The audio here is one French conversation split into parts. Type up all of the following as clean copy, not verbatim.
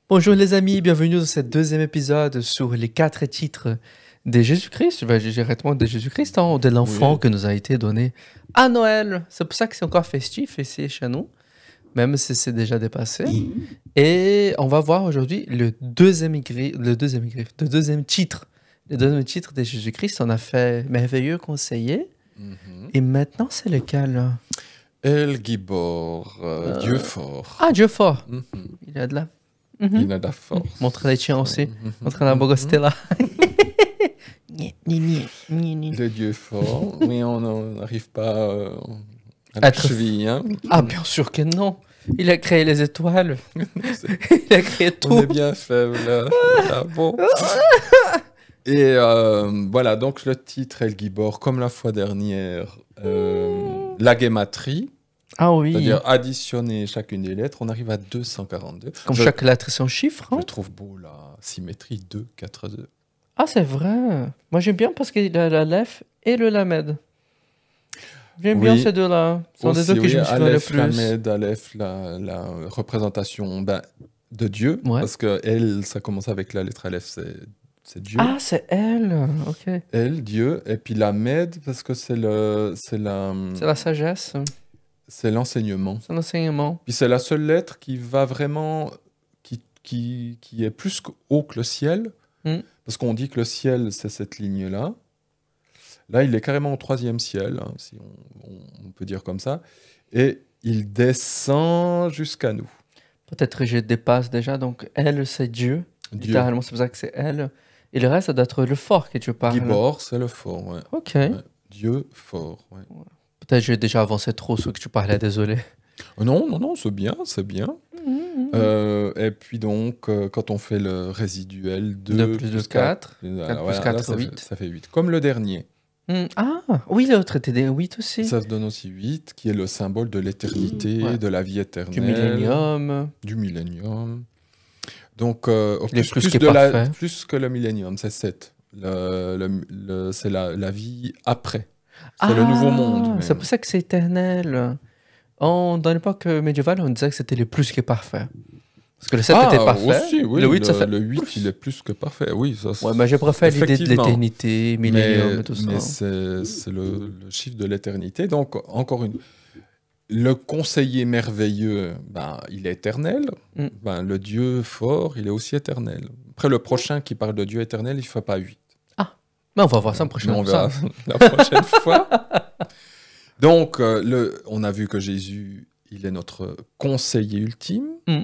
Bonjour les amis, bienvenue dans ce deuxième épisode sur les 4 titres de Jésus-Christ. Je directement de Jésus-Christ, hein, de l'enfant Oui. que nous a été donné à Noël. C'est pour ça que c'est encore festif ici chez nous, même si c'est déjà dépassé. Et on va voir aujourd'hui le deuxième titre. Le deuxième titre de Jésus-Christ. On a fait Merveilleux Conseiller. Mhm. Et maintenant, c'est lequel? El Gibor, Dieu fort. Ah, Dieu fort. Mhm. Il a de la... Il a de la force. Montre les tiens aussi. Mhm. Montre la bogosté là. Le Dieu fort, mais on n'arrive pas à la Être- cheville. Hein. Ah, bien sûr que non. Il a créé les étoiles. Il a créé On tout. est bien faible. Là, bon. Et voilà, donc le titre El Gibor, comme la fois dernière, la gématrie, Ah oui. c'est-à-dire additionner chacune des lettres, on arrive à 242. Comme Je- chaque lettre, c'est un chiffre. hein. Je trouve beau la symétrie 2, 4, 2. Ah, c'est vrai. Moi, j'aime bien parce qu'il a la Lef et le Lamed. J'aime bien Oui. ces deux-là. Ce sont des Aussi, deux que je me souviens le Aleph, plus. Lamed, Aleph, la représentation de Dieu, Ouais. parce que elle, ça commence avec la lettre Aleph, c'est Dieu. Ah, c'est elle. Ok. Elle, Dieu, et puis Lamed, parce que c'est C'est la sagesse. c'est l'enseignement. C'est l'enseignement. Puis c'est la seule lettre qui va vraiment, qui est plus haut que le ciel, Mm. parce qu'on dit que le ciel, c'est cette ligne-là. Là, il est carrément au 3e ciel, hein, si on peut dire comme ça, et il descend jusqu'à nous. Peut-être que je dépasse déjà. Donc, elle, c'est Dieu. Dieu. Littéralement, c'est pour ça que c'est elle. Et le reste, ça doit être le fort que tu parles. Gibor, c'est le fort, ouais. Ok. Ouais. Dieu fort, ouais. Peut-être que j'ai déjà avancé trop ce que tu parlais, désolé. Non, c'est bien, c'est bien. Et puis donc, quand on fait le résiduel, 2 2 plus 2, 4. 4 plus 4, 8. Ça fait 8. Comme le dernier. Ah, oui, l'autre était des 8 aussi. Ça se donne aussi 8, qui est le symbole de l'éternité, Ouais. de la vie éternelle. Du millénium. Du millénium. Donc, Il est plus que parfait. plus que le millénium, c'est 7. C'est la vie après. C'est le nouveau monde. C'est même. pour ça que c'est éternel. Dans l'époque médiévale, on disait que c'était le plus que parfait. Parce que le 7 était parfait. Aussi, oui, le 8, ça fait... le 8, il est plus que parfait. Oui, ça, Ouais, mais je préfère l'idée de effectivement. l'éternité, millénium et tout ça. Mais c'est le chiffre de l'éternité. Donc, encore une. Le conseiller merveilleux, il est éternel. Mm. Le Dieu fort, il est aussi éternel. Après, le prochain qui parle de Dieu éternel, il ne fait pas 8. Mais on va voir ça la prochaine Mais on fois. verra la prochaine fois. Donc, on a vu que Jésus, il est notre conseiller ultime. Mm.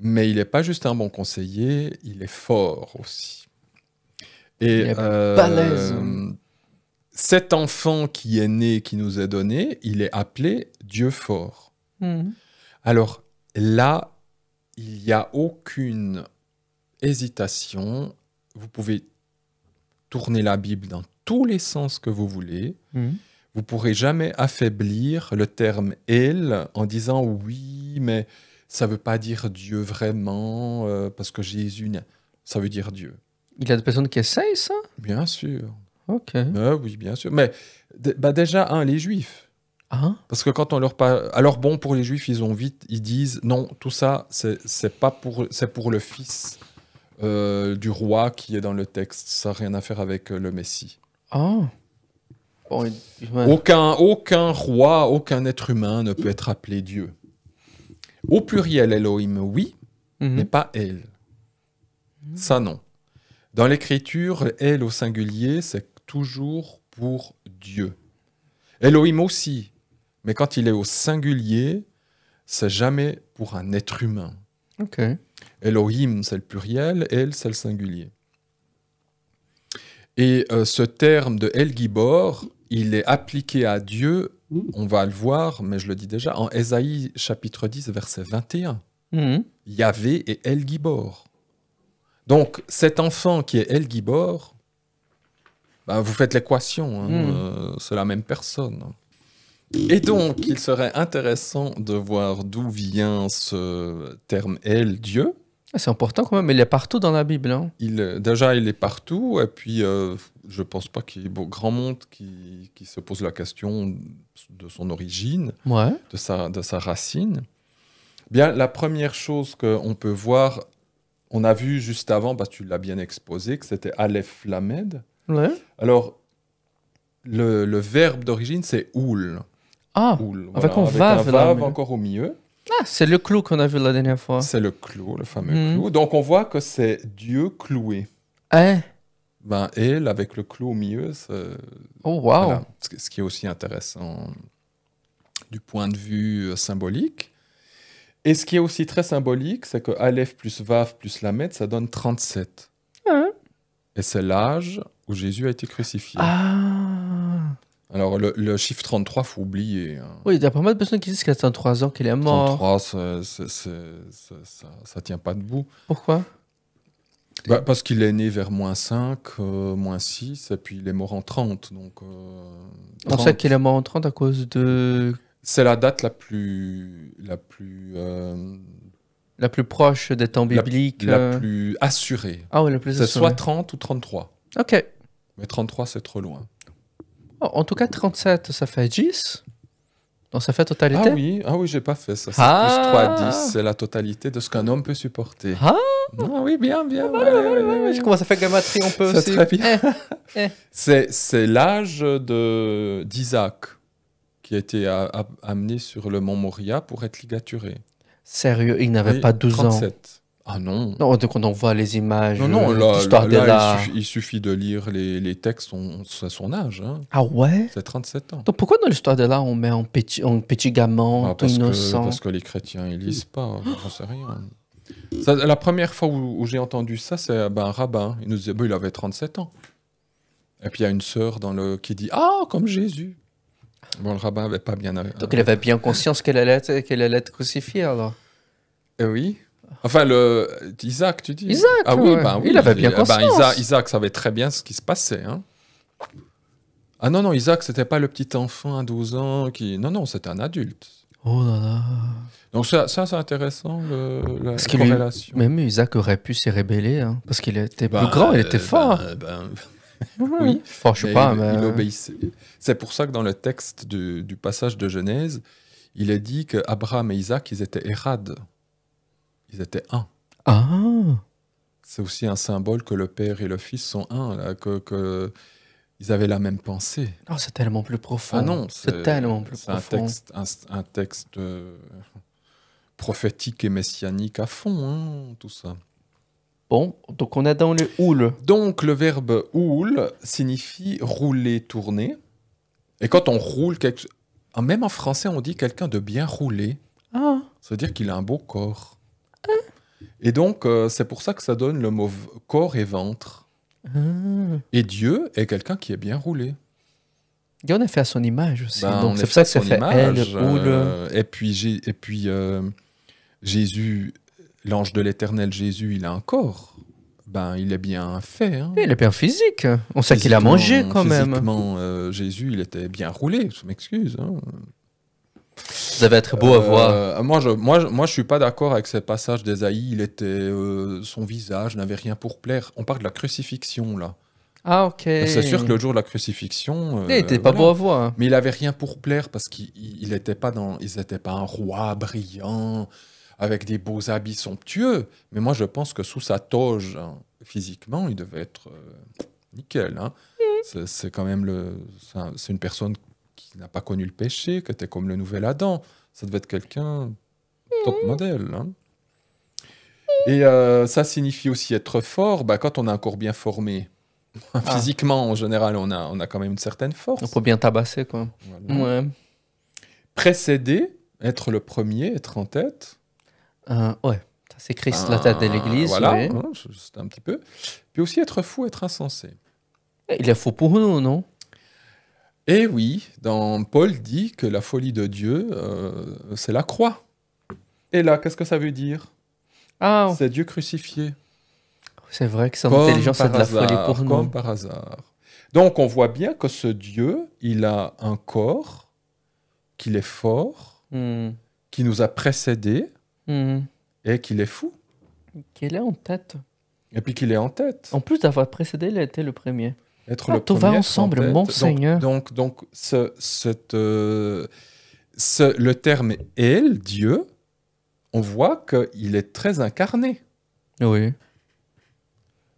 Mais il n'est pas juste un bon conseiller, il est fort aussi. Et Il est balèze. cet enfant qui est né, qui nous est donné, il est appelé Dieu fort. Mm. Alors là, il n'y a aucune hésitation. Vous pouvez tourner la Bible dans tous les sens que vous voulez. Mm. Vous ne pourrez jamais affaiblir le terme « elle » en disant « oui, mais ça ne veut pas dire Dieu vraiment, parce que Jésus, ça veut dire Dieu. » Il y a des personnes qui essayent ça? Bien sûr. Ok. Oui, bien sûr. Mais déjà, les Juifs. Ah, Parce que quand on leur parle... Alors bon, pour les Juifs, ils disent « non, tout ça, c'est pour le fils du roi qui est dans le texte. Ça n'a rien à faire avec le Messie. » ah. Bon, ouais. Aucun roi, aucun être humain ne peut être appelé Dieu. Au pluriel, Elohim, oui, Mhm. mais pas elle. Ça, non. Dans l'écriture, elle au singulier, c'est toujours pour Dieu. Elohim aussi, mais quand il est au singulier, c'est jamais pour un être humain. Ok. Elohim, c'est le pluriel, elle, c'est le singulier. Et ce terme de El Gibor, il est appliqué à Dieu, on va le voir, mais je le dis déjà, en Ésaïe chapitre 10, verset 21. Mhm. Yahvé et El Gibor. Donc, cet enfant qui est El Gibor, vous faites l'équation, hein, c'est la même personne. Et donc, il serait intéressant de voir d'où vient ce terme El, Dieu. Ah, c'est important quand même, il est partout dans la Bible. Hein. Déjà, il est partout, et puis je ne pense pas qu'il y ait grand monde qui se pose la question de son origine, Ouais. de sa racine. Bien, la première chose qu'on peut voir, on a vu juste avant, parce que tu l'as bien exposé, que c'était Aleph Lamed. Ouais. Alors, le verbe d'origine, c'est oul. Ah, Oul, avec voilà, un vav un là, vav mais- encore au milieu. ah, c'est le clou qu'on a vu la dernière fois. C'est le clou, le fameux Mhm. clou. Donc, on voit que c'est Dieu cloué. Hein? Ben, elle, avec le clou au milieu, c'est... Oh, wow. Voilà. Ce qui est aussi intéressant du point de vue symbolique. Et ce qui est aussi très symbolique, c'est que Aleph plus Vav plus Lamed, ça donne 37. Hein? Et c'est l'âge où Jésus a été crucifié. Ah. Alors, le chiffre 33, faut oublier. Hein. Oui, il y a pas mal de personnes qui disent qu'il y a 3 ans qu'il est mort. 33, ça tient pas debout. Pourquoi? Bah, parce qu'il est né vers -5, -6, et puis il est mort en 30. Donc, On 30, sait qu'il est mort en 30 à cause de c'est la date la plus la plus proche des temps bibliques. la plus assurée. Ah oui, la plus C'est assurée. soit 30 ou 33. Ok. Mais 33, c'est trop loin. Oh, en tout cas, 37, ça fait 10. Donc ça fait totalité. Ah oui, j'ai pas fait ça. C'est Ah. plus 3, 10. C'est la totalité de ce qu'un homme peut supporter. Ah. Oui, bien. Je commence à faire gamatrie, on peut C'est aussi. très bien. Eh. C'est l'âge d'Isaac qui a été amené sur le mont Moria pour être ligaturé. Sérieux, il n'avait Oui, pas 12 ans. 37. Ah non. Non, donc quand on voit les images Non, là, d'histoire de là. il suffit de lire les textes, c'est son âge. Hein. Ah ouais? C'est 37 ans. Donc pourquoi dans l'histoire de là, on met en petit gamin, tout innocent? Parce que les chrétiens, ils lisent pas, j'en sais rien. Ça, la première fois où j'ai entendu ça, c'est un rabbin. Il nous disait, il avait 37 ans. Et puis il y a une sœur qui dit, ah, comme Jésus. Bon, le rabbin avait pas bien... Donc il avait bien conscience qu'elle allait être crucifiée alors. Oui. Enfin, Isaac, tu dis Isaac, ah oui, ouais. oui. Il avait bien conscience. Isaac savait très bien ce qui se passait. Hein. Ah non, Isaac, c'était pas le petit enfant à 12 ans qui... Non, c'était un adulte. Oh là là. Donc ça c'est intéressant, la Parce que corrélation. Même Isaac aurait pu se rébeller, hein, parce qu'il était plus grand, il était fort. Oui, Fort, je sais pas, mais... il obéissait. C'est pour ça que dans le texte du passage de Genèse, il est dit qu'Abraham et Isaac, ils étaient érades. Ils étaient un. Ah. C'est aussi un symbole que le père et le fils sont un, là, que ils avaient la même pensée. Oh, c'est tellement plus profond. Ah non, c'est tellement plus profond. Un texte prophétique et messianique à fond, hein, tout ça. Bon, donc on est dans le houle. Donc le verbe houle signifie rouler, tourner. Et quand on roule, même en français, on dit quelqu'un de bien roulé. Ah. Ça veut dire qu'il a un beau corps. Et donc, c'est pour ça que ça donne le mot corps et ventre. Et Dieu est quelqu'un qui est bien roulé. Et on est fait à son image aussi. Ben, donc c'est pour ça que c'est fait elle, houle. Et puis Jésus, l'ange de l'Éternel Jésus, il a un corps. Ben, il est bien fait. Hein. Il est bien physique. On sait qu'il a mangé quand même. Physiquement, Jésus, il était bien roulé. Je m'excuse. Hein. Ça devait être beau à voir. Moi, je suis pas d'accord avec ce passage d'Ésaïe. Son visage n'avait rien pour plaire. On parle de la crucifixion, là. Ah, ok. C'est sûr que le jour de la crucifixion... il était pas beau à voir. Mais il avait rien pour plaire parce qu'il n'était pas un roi brillant, avec des beaux habits somptueux. Mais moi, je pense que sous sa toge, hein, physiquement, il devait être nickel. Hein. C'est quand même c'est une personne qui n'a pas connu le péché, qui était comme le nouvel Adam. Ça devait être quelqu'un top modèle. Hein. Et ça signifie aussi être fort. Bah, quand on a un corps bien formé, physiquement, en général, on a quand même une certaine force. On peut bien tabasser, quoi. Voilà. Ouais. Précéder, être le premier, être en tête. Ouais, ça c'est Christ, la tête de l'Église. Voilà, oui. hein, c'est un petit peu. Puis aussi être fou, être insensé. Il est fou pour nous, non? Et oui, Paul dit que la folie de Dieu, c'est la croix. Et là, qu'est-ce que ça veut dire? C'est Dieu crucifié. C'est vrai que son intelligence, c'est de la folie pour nous. Comme par hasard. Donc, on voit bien que ce Dieu, il a un corps, qu'il est fort, qui nous a précédés, et qu'il est fou. Qu'il est en tête. Et puis qu'il est en tête. En plus d'avoir précédé, il a été le premier. Être le tout premier va ensemble, mon Seigneur. Donc le terme « El », Dieu, on voit qu'il est très incarné. Oui.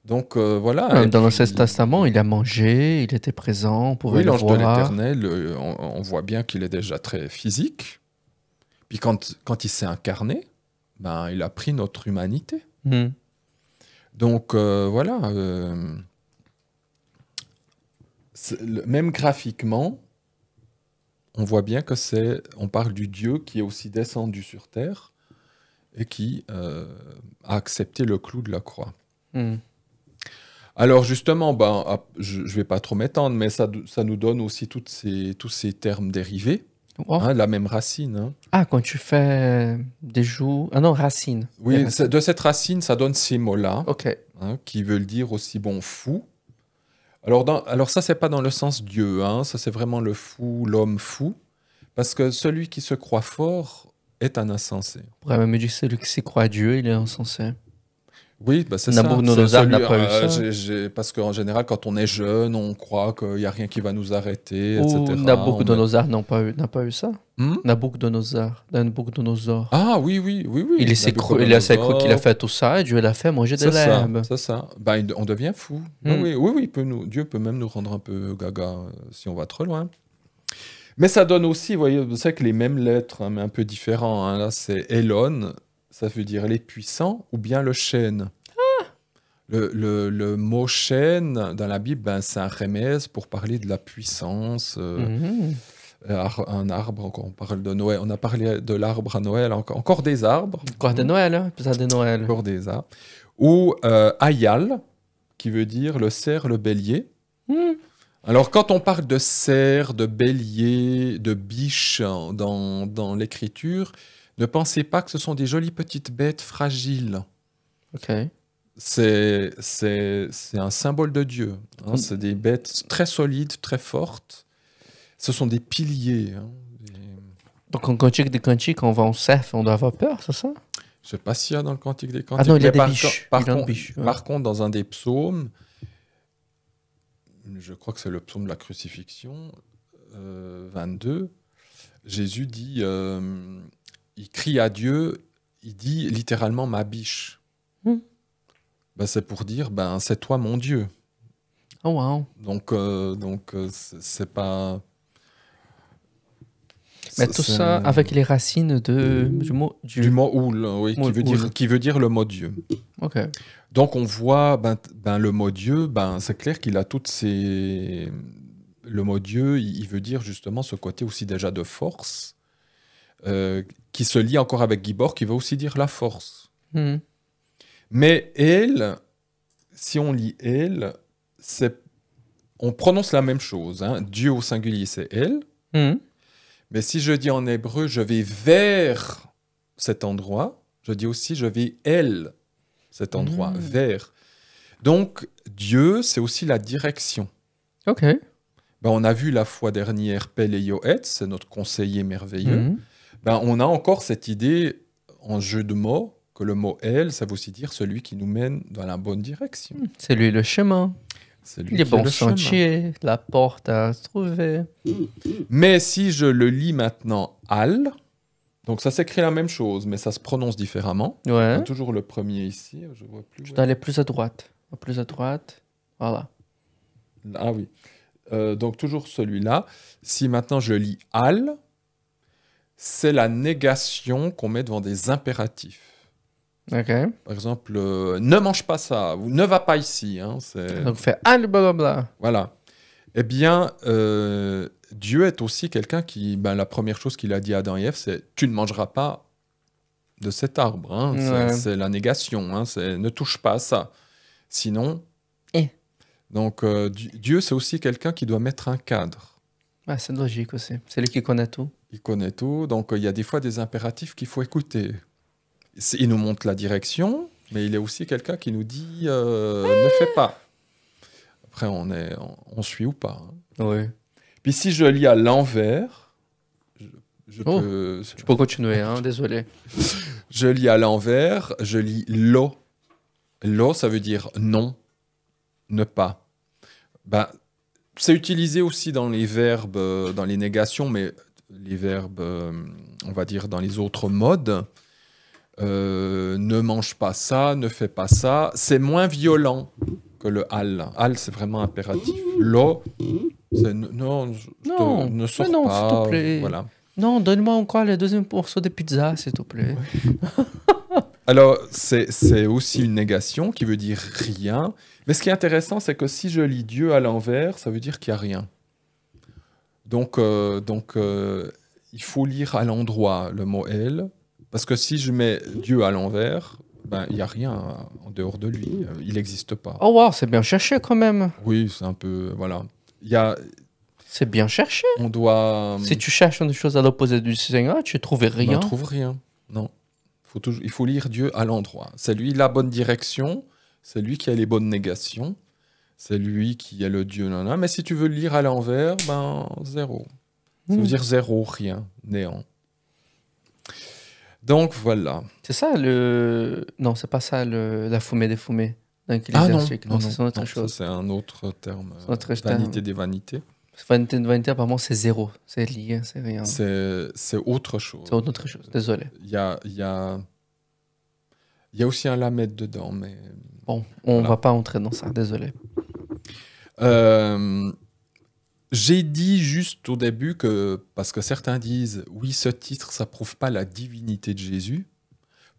Donc voilà. Même Et dans puis, l'Ancien Testament, il a mangé, il était présent, on pouvait oui, le l'ange de voir. l'Éternel, on voit bien qu'il est déjà très physique. Puis quand il s'est incarné, ben, il a pris notre humanité. Hmm. Donc voilà. Même graphiquement, on voit bien que on parle du Dieu qui est aussi descendu sur terre et qui a accepté le clou de la croix. Hmm. Alors justement, ben, je ne vais pas trop m'étendre, mais ça nous donne aussi tous ces termes dérivés, Oh. hein, la même racine. Hein. Ah, quand tu fais des joues... Ah non, racine. Oui, Des racines. de cette racine, ça donne ces mots-là, Ok. hein, qui veulent dire aussi bon fou. Alors ça, c'est pas dans le sens Dieu, hein, ça c'est vraiment le fou, l'homme fou, parce que celui qui se croit fort est un insensé. On pourrait même dire que celui qui s'y croit à Dieu, il est insensé. Oui, bah c'est ça. Nabucodonosor n'a pas eu ça. Parce qu'en général, quand on est jeune, on croit qu'il n'y a rien qui va nous arrêter, Ou etc. Nabucodonosor n'a pas eu ça. Hmm. Nabucodonosor. Ah oui, oui, oui, oui. Il s'est cru qu'il a fait tout ça et Dieu l'a fait manger de C'est ça, l'herbe. c'est ça. Ben, on devient fou. Ben Hmm. oui, oui, oui, Dieu peut même nous rendre un peu gaga si on va trop loin. Mais ça donne aussi, vous voyez, vous savez que les mêmes lettres, hein, mais un peu différents. Hein. Là, c'est Elon, ça veut dire les puissants, ou bien le chêne. Le mot chêne dans la Bible, ben, c'est un remèze pour parler de la puissance. Mhm. Un arbre, on parle de Noël. On a parlé de l'arbre à Noël, encore des arbres. Quoi de Noël, hein? Épisode de Noël. Encore des arbres. Ou Ayal, qui veut dire le cerf, le bélier. Hmm. Alors, quand on parle de cerf, de bélier, de biche dans l'écriture, ne pensez pas que ce sont des jolies petites bêtes fragiles. Ok. C'est un symbole de Dieu. Hein. C'est des bêtes très solides, très fortes. Ce sont des piliers. Hein. Donc en Cantique des Cantiques, on va en cerf, on doit avoir peur, c'est ça? Je ne sais pas s'il y a dans le Cantique des Ah Cantiques. non, il y a mais des biches. Il y a des biches, ouais. Par contre, dans un des psaumes, je crois que c'est le psaume de la crucifixion, 22, Jésus dit, il crie à Dieu, il dit littéralement ma biche. Hmm. Ben, c'est pour dire, ben, c'est toi mon Dieu. Oh wow. Donc c'est pas... Mais tout ça avec les racines du mot Dieu. Du mot oul, oui, Mot oul. qui veut dire le mot Dieu. Ok. Donc on voit, le mot Dieu, c'est clair qu'il a toutes ces... Le mot Dieu, il veut dire justement ce côté aussi déjà de force, qui se lie encore avec Gibor, qui veut aussi dire la force. Hmm. Mais elle, si on lit elle, on prononce la même chose. Hein. Dieu au singulier, c'est elle. Hmm. Mais si je dis en hébreu, je vais vers cet endroit, je dis aussi je vais cet endroit, vers. Donc, Dieu, c'est aussi la direction. Ok. On a vu la fois dernière Pel et Yoetz, c'est notre conseiller merveilleux. Hmm. On a encore cette idée en jeu de mots, que le mot elle, ça veut aussi dire celui qui nous mène dans la bonne direction. C'est lui le chemin. C'est lui Les qui est bons le chemin. sentiers, la porte à trouver. Mais si je le lis maintenant al, donc ça s'écrit la même chose, mais ça se prononce différemment. On a Ouais. toujours le premier ici, je vois plus. Tu dois aller plus à droite. Plus à droite. Voilà. Ah oui. Donc toujours celui-là. Si maintenant je lis al, c'est la négation qu'on met devant des impératifs. Ok. Par exemple, ne mange pas ça, ou ne va pas ici. Hein, Donc fait ah le blablabla. Voilà. Eh bien, Dieu est aussi quelqu'un qui, la première chose qu'il a dit à Adam et Ève, c'est tu ne mangeras pas de cet arbre. Hein. Ouais. C'est la négation. Hein. Ne touche pas à ça. Sinon. Eh. Donc, Dieu, c'est aussi quelqu'un qui doit mettre un cadre. Ouais, c'est logique aussi. C'est lui qui connaît tout. Il connaît tout. Donc, il y a des fois des impératifs qu'il faut écouter. Il nous montre la direction, mais il est aussi quelqu'un qui nous dit ne fais pas. Après, on suit ou pas. Hein. Oui. Puis si je lis à l'envers, Tu peux continuer, hein, désolé. Je lis à l'envers, je lis lo. Lo, ça veut dire non, ne pas. C'est utilisé aussi dans les verbes, dans les négations, mais les verbes, on va dire, dans les autres modes. Ne ne mange pas ça, ne fais pas ça. C'est moins violent que le al. Al, c'est vraiment impératif. Lo, c'est non, Non, ne sors mais non, pas. s'il te plaît. Voilà. Non, donne-moi encore le deuxième morceau de pizza, s'il te plaît. Alors, c'est aussi une négation qui veut dire rien. Mais ce qui est intéressant, c'est que si je lis Dieu à l'envers, ça veut dire qu'il n'y a rien. Donc, il faut lire à l'endroit le mot El, parce que si je mets Dieu à l'envers, ben, il n'y a rien en dehors de lui. Il n'existe pas. Oh wow, c'est bien cherché quand même. Oui, c'est un peu... Voilà. Il y a, C'est bien cherché. on doit... Si tu cherches une chose à l'opposé du Seigneur, tu ne trouves On rien. ne trouve rien. Non. Il faut lire Dieu à l'endroit. C'est lui la bonne direction, c'est lui qui a les bonnes négations, c'est lui qui est le Dieu. Nanana. Mais si tu veux le lire à l'envers, ben zéro. Ça veut dire zéro, rien, néant. Donc voilà. C'est ça le... Non, c'est pas ça la fumée des fumées dans Ah non, Ecclésiastique. non, c'est une autre non, chose. ça, c'est un autre terme. C'est un autre Vanité terme. des vanités. Vanité de vanité, apparemment, c'est zéro. C'est lié, c'est rien. C'est autre chose. C'est autre chose, désolé. Il y a aussi un lamette dedans, mais... Bon, on Voilà. va pas entrer dans ça, désolé. J'ai dit juste au début que, parce que certains disent, oui, ce titre, ça prouve pas la divinité de Jésus,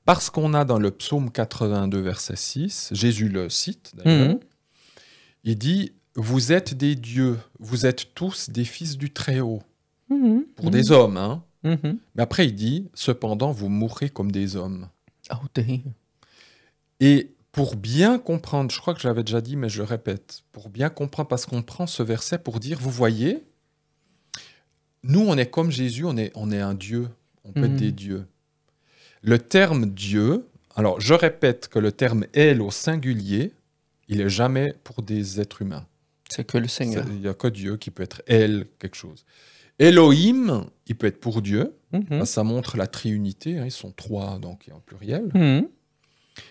parce qu'on a dans le psaume 82, verset 6, Jésus le cite d'ailleurs, Mhm. il dit, vous êtes des dieux, vous êtes tous des fils du Très-Haut, Mhm. pour des hommes, hein. Mhm. Mais après, il dit, cependant, vous mourrez comme des hommes. Ah, t'es- Et pour bien comprendre, je crois que j'avais déjà dit, mais je le répète, pour bien comprendre, parce qu'on prend ce verset pour dire, vous voyez, nous, on est comme Jésus, on est un Dieu, on peut être des dieux. Le terme Dieu, alors je répète que le terme El au singulier, il est jamais pour des êtres humains. C'est que le Seigneur. Il n'y a que Dieu qui peut être El, quelque chose. Elohim, il peut être pour Dieu, Mhm. ça montre la triunité, hein, ils sont trois, donc en pluriel. Mhm.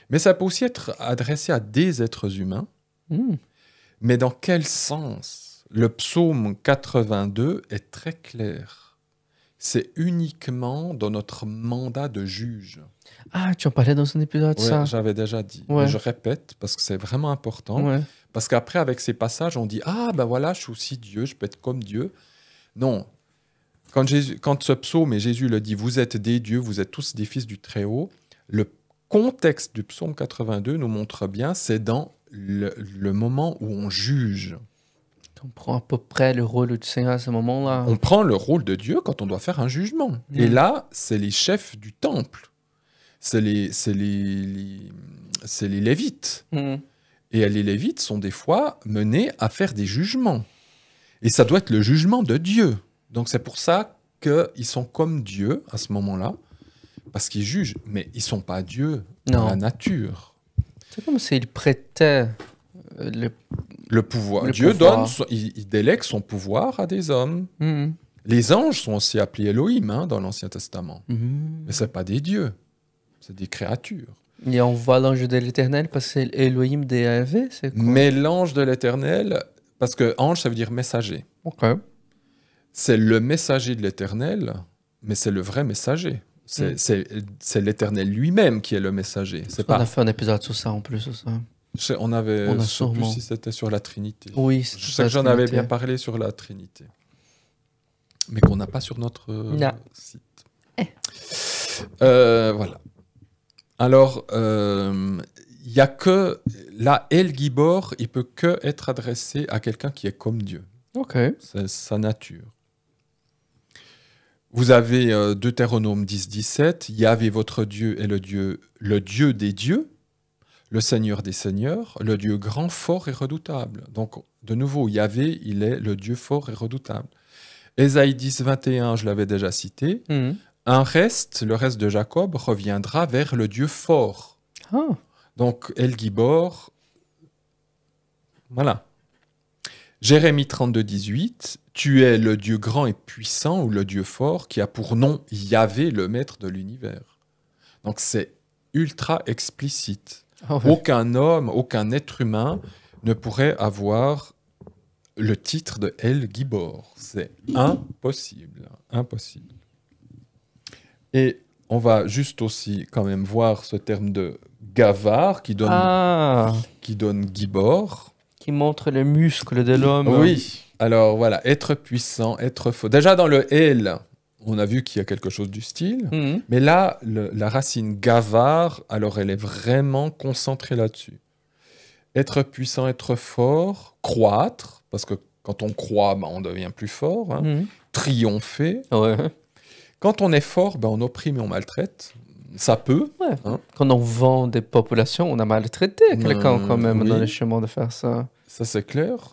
Mais ça peut aussi être adressé à des êtres humains. Mhm. Mais dans quel sens? Le psaume 82 est très clair. C'est uniquement dans notre mandat de juge. Ah, tu en parlais dans un épisode, Ouais, ça. j'avais déjà dit. Ouais. Mais je répète parce que c'est vraiment important. Ouais. Parce qu'après, avec ces passages, on dit « Ah, ben voilà, je suis aussi Dieu, je peux être comme Dieu. » Non. Quand ce psaume, et Jésus le dit « Vous êtes des dieux, vous êtes tous des fils du Très-Haut », le contexte du psaume 82 nous montre bien, c'est dans le moment où on juge. On prend à peu près le rôle du Seigneur à ce moment-là. On prend le rôle de Dieu quand on doit faire un jugement. Et là, c'est les chefs du temple. C'est les Lévites. Mhm. Et les Lévites sont des fois menés à faire des jugements. Et ça doit être le jugement de Dieu. Donc c'est pour ça qu'ils sont comme Dieu à ce moment-là, parce qu'ils jugent. Mais ils ne sont pas Dieu dans Non. la nature. C'est comme s'il prêtait le... Le pouvoir. Le Dieu pouvoir. il délègue son pouvoir à des hommes. Mhm. Les anges sont aussi appelés Elohim hein, dans l'Ancien Testament. Mhm. Mais ce pas des dieux, c'est des créatures. Et on voit l'ange de l'Éternel parce que c'est Elohim DAV, c'est quoi? Mais l'ange de l'Éternel, parce que ange, ça veut dire messager. Ok. C'est le messager de l'Éternel, mais c'est le vrai messager. C'est l'Éternel lui-même qui est le messager. C'est On a pas. fait un épisode sur ça en plus. Sur ça. On avait. On a je sais plus sûrement. si c'était sur la Trinité. Oui, Je sais que j'en avais bien parlé sur la Trinité, mais qu'on n'a pas sur notre Non. site. Voilà. Alors, il y a que là, El Gibor, il peut que être adressé à quelqu'un qui est comme Dieu. Ok. C'est sa nature. Vous avez Deutéronome 10-17, Yahvé votre Dieu est le Dieu des dieux, le Seigneur des seigneurs, le Dieu grand, fort et redoutable. Donc, de nouveau, Yahvé, il est le Dieu fort et redoutable. Ésaïe 10-21, je l'avais déjà cité. Mhm. Le reste de Jacob, reviendra vers le Dieu fort. Ah. Donc, El Gibor, voilà. Jérémie 32-18, tu es le Dieu grand et puissant ou le Dieu fort qui a pour nom Yahvé, le maître de l'univers. Donc, c'est ultra explicite. Ah ouais. Aucun homme, aucun être humain ne pourrait avoir le titre de El Gibor. C'est impossible. Impossible. Et on va juste aussi quand même voir ce terme de gavard qui donne gibor. Qui montre les muscles de l'homme. Oui, alors voilà, être puissant, être fort. Déjà dans le el, on a vu qu'il y a quelque chose du style, mais là, la racine gavard, alors elle est vraiment concentrée là-dessus. Être puissant, être fort, croître, parce que quand on croît, on devient plus fort, hein. Triompher. Ouais. Quand on est fort, on opprime et on maltraite. Ça peut. Ouais. Hein. Quand on vend des populations, on a maltraité quelqu'un quand même dans les chemins de faire ça. Ça, c'est clair.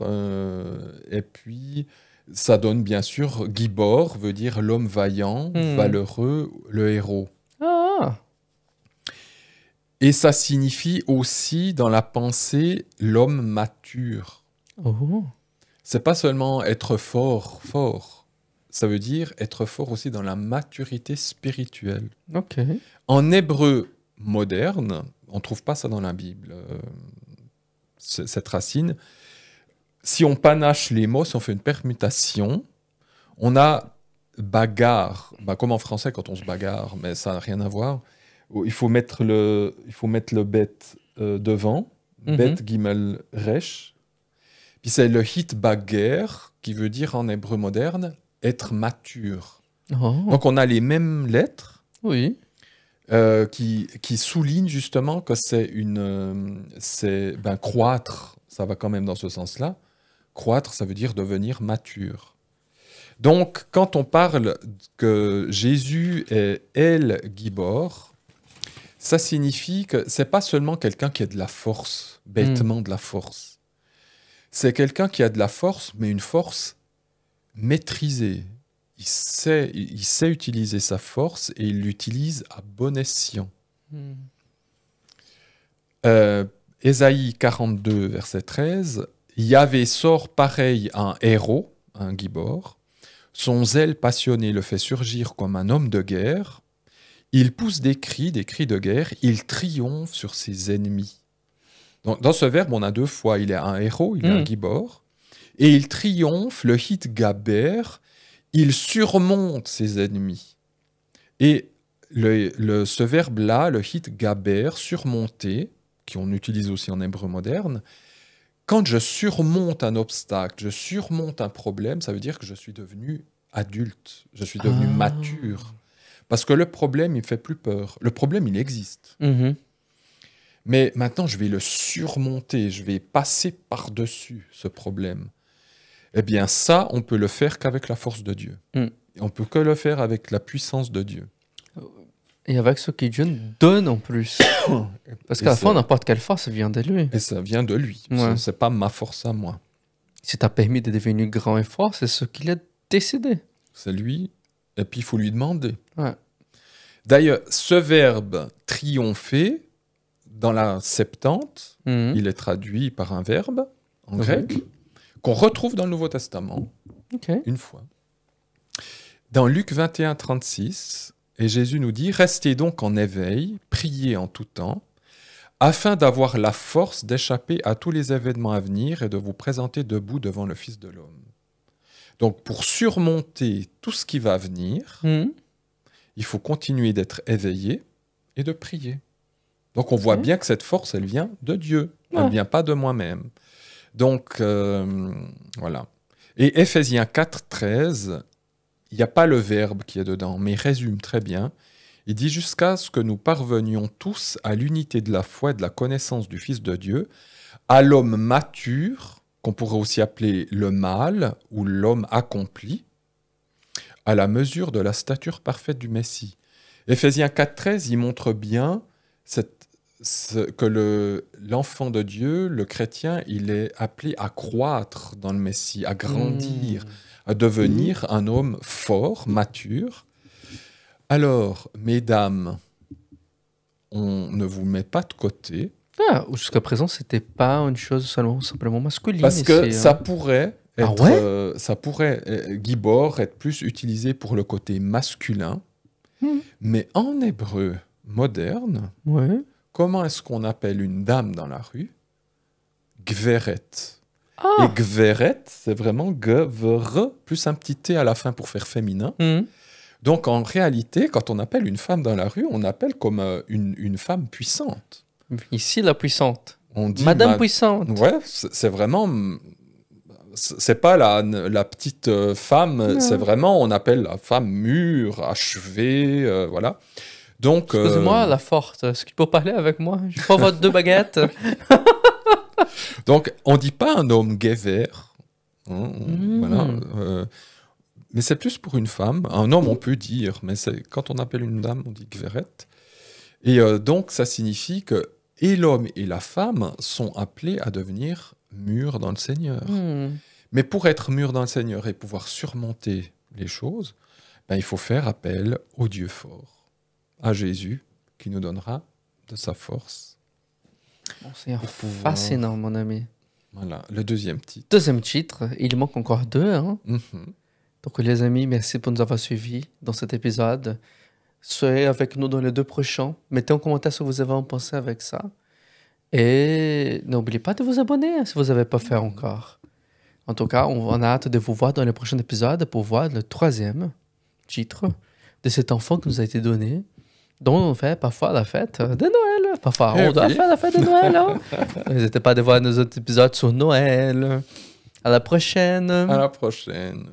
Et puis, ça donne bien sûr, Gibor veut dire l'homme vaillant, valeureux, le héros. Ah. Et ça signifie aussi, dans la pensée, l'homme mature. Oh. C'est pas seulement être fort. Ça veut dire être fort aussi dans la maturité spirituelle. Ok. En hébreu moderne, on ne trouve pas ça dans la Bible, cette racine. Si on panache les mots, si on fait une permutation, on a bagarre, comme en français quand on se bagarre, mais ça n'a rien à voir. Il faut mettre le bête devant, bête gimel resh. Puis c'est le hit baguer qui veut dire en hébreu moderne être mature. Oh. Donc on a les mêmes lettres. Oui. Qui souligne justement que c'est croître, ça va quand même dans ce sens-là. Croître, ça veut dire devenir mature. Donc, quand on parle que Jésus est El Gibor, ça signifie que c'est pas seulement quelqu'un qui a de la force, bêtement de la force. C'est quelqu'un qui a de la force, mais une force maîtrisée. Il sait utiliser sa force et il l'utilise à bon escient. Ésaïe 42, verset 13. Yahvé sort pareil à un héros, un gibor. Son zèle passionné le fait surgir comme un homme de guerre. Il pousse des cris de guerre. Il triomphe sur ses ennemis. Donc, dans ce verbe, on a deux fois. Il est un héros, il est un gibor. Et il triomphe, le hit gaber. Il surmonte ses ennemis. Et ce verbe-là, le hit gaber, surmonter, qu'on utilise aussi en hébreu moderne, quand je surmonte un obstacle, je surmonte un problème, ça veut dire que je suis devenu adulte, je suis devenu mature. Parce que le problème, il ne fait plus peur. Le problème, il existe. Mais maintenant, je vais le surmonter, je vais passer par-dessus ce problème. Eh bien, ça, on peut le faire qu'avec la force de Dieu. On peut que le faire avec la puissance de Dieu. Et avec ce que Dieu nous donne en plus. Parce qu'à la fin, n'importe quelle force vient de lui. Et ça vient de lui. Ouais. Ce n'est pas ma force à moi. Si tu as permis de devenir grand et fort, c'est ce qu'il a décidé. C'est lui. Et puis, il faut lui demander. Ouais. D'ailleurs, ce verbe triompher, dans la Septante, il est traduit par un verbe en grec qu'on retrouve dans le Nouveau Testament une fois. Dans Luc 21, 36, et Jésus nous dit « Restez donc en éveil, priez en tout temps, afin d'avoir la force d'échapper à tous les événements à venir et de vous présenter debout devant le Fils de l'homme. » Donc, pour surmonter tout ce qui va venir, il faut continuer d'être éveillé et de prier. Donc, on voit bien que cette force, elle vient de Dieu. Elle ne vient pas de moi-même. Donc, voilà. Et Éphésiens 4, 13, il n'y a pas le verbe qui est dedans, mais il résume très bien. Il dit « Jusqu'à ce que nous parvenions tous à l'unité de la foi et de la connaissance du Fils de Dieu, à l'homme mature, qu'on pourrait aussi appeler le mâle ou l'homme accompli, à la mesure de la stature parfaite du Messie. » Éphésiens 4, 13, il montre bien que l'enfant de Dieu, le chrétien, il est appelé à croître dans le Messie, à grandir, à devenir un homme fort, mature. Alors, mesdames, on ne vous met pas de côté. Jusqu'à présent, c'était pas une chose simplement masculine. Parce que ça pourrait être, Gibor, être plus utilisé pour le côté masculin. Mais en hébreu moderne, comment est-ce qu'on appelle une dame dans la rue? Gveret. Et Gveret, c'est vraiment Gvr, plus un petit T à la fin pour faire féminin. Donc, en réalité, quand on appelle une femme dans la rue, on appelle comme une femme puissante. Ici, la puissante. On dit Madame puissante. Ouais, c'est vraiment... C'est pas la petite femme, c'est vraiment, on appelle la femme mûre, achevée, voilà. Donc... Excusez-moi, la forte, est-ce qu'il peut parler avec moi? Je prends votre 2 baguettes. Donc, on dit pas un homme gever, hein, voilà. Mais c'est plus pour une femme. Un homme, on peut dire, mais quand on appelle une dame, on dit gverette. Et donc, ça signifie que et l'homme et la femme sont appelés à devenir mûrs dans le Seigneur. Mais pour être mûrs dans le Seigneur et pouvoir surmonter les choses, ben, il faut faire appel au Dieu fort, à Jésus, qui nous donnera de sa force. Bon, c'est fascinant, mon ami. Voilà, le deuxième titre. Deuxième titre, il manque encore 2. Hein? Mm-hmm. Donc, les amis, merci pour nous avoir suivis dans cet épisode. Soyez avec nous dans les 2 prochains. Mettez en commentaire ce que vous avez en pensé avec ça. Et n'oubliez pas de vous abonner si vous n'avez pas fait encore. En tout cas, on a hâte de vous voir dans les prochains épisodes pour voir le 3e titre de cet enfant qui nous a été donné, dont on fait parfois la fête de Noël. Parfois, on doit faire la fête de Noël. Hein? N'hésitez pas à voir nos autres épisodes sur Noël. À la prochaine. À la prochaine.